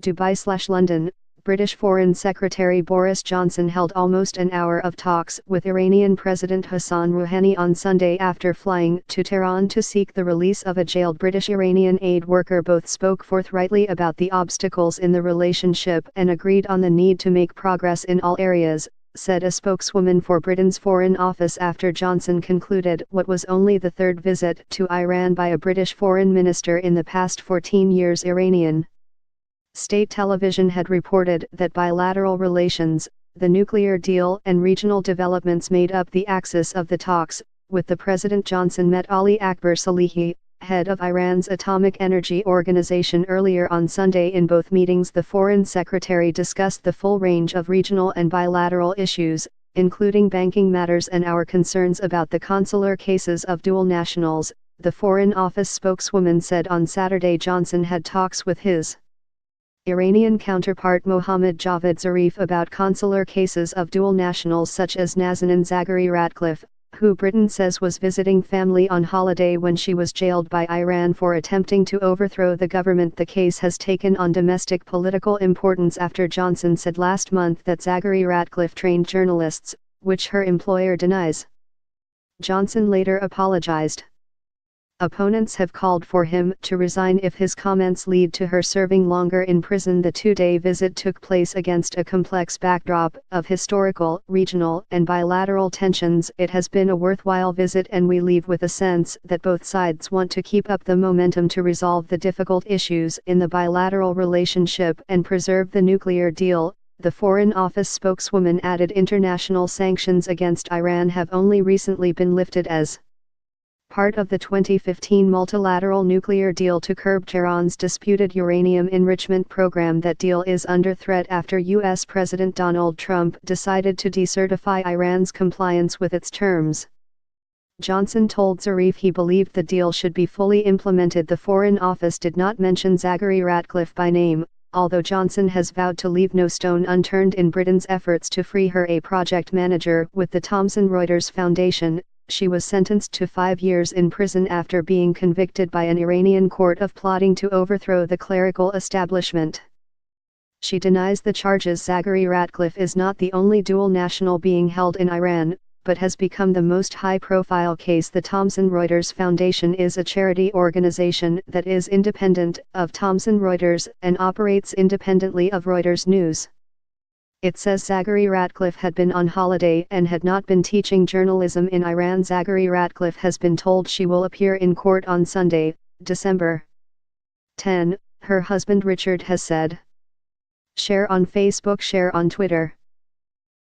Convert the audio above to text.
Dubai/London, British Foreign Secretary Boris Johnson held almost an hour of talks with Iranian President Hassan Rouhani on Sunday after flying to Tehran to seek the release of a jailed British Iranian aid worker. Both spoke forthrightly about the obstacles in the relationship and agreed on the need to make progress in all areas, said a spokeswoman for Britain's Foreign Office after Johnson concluded what was only the third visit to Iran by a British foreign minister in the past 14 years. Iranian state television had reported that bilateral relations, the nuclear deal and regional developments made up the axis of the talks, with the President Johnson met Ali Akbar Salehi, head of Iran's Atomic Energy Organization earlier on Sunday. In both meetings the foreign secretary discussed the full range of regional and bilateral issues, including banking matters and our concerns about the consular cases of dual nationals, the Foreign Office spokeswoman said on Saturday. Johnson had talks with his Iranian counterpart Mohammad Javad Zarif about consular cases of dual nationals such as Nazanin Zaghari Ratcliffe, who Britain says was visiting family on holiday when she was jailed by Iran for attempting to overthrow the government. The case has taken on domestic political importance after Johnson said last month that Zaghari Ratcliffe trained journalists, which her employer denies. Johnson later apologized. Opponents have called for him to resign if his comments lead to her serving longer in prison. The two-day visit took place against a complex backdrop of historical, regional, and bilateral tensions. It has been a worthwhile visit and we leave with a sense that both sides want to keep up the momentum to resolve the difficult issues in the bilateral relationship and preserve the nuclear deal, the Foreign Office spokeswoman added. International sanctions against Iran have only recently been lifted as part of the 2015 multilateral nuclear deal to curb Tehran's disputed uranium enrichment program. That deal is under threat after U.S. President Donald Trump decided to decertify Iran's compliance with its terms. Johnson told Zarif he believed the deal should be fully implemented. The Foreign Office did not mention Zaghari Ratcliffe by name, although Johnson has vowed to leave no stone unturned in Britain's efforts to free her. A project manager with the Thomson Reuters Foundation, she was sentenced to 5 years in prison after being convicted by an Iranian court of plotting to overthrow the clerical establishment. She denies the charges. Zaghari Ratcliffe is not the only dual national being held in Iran, but has become the most high-profile case. The Thomson Reuters Foundation is a charity organization that is independent of Thomson Reuters and operates independently of Reuters News. It says Zaghari Ratcliffe had been on holiday and had not been teaching journalism in Iran. Zaghari Ratcliffe has been told she will appear in court on Sunday, December 10, her husband Richard has said. Share on Facebook, share on Twitter.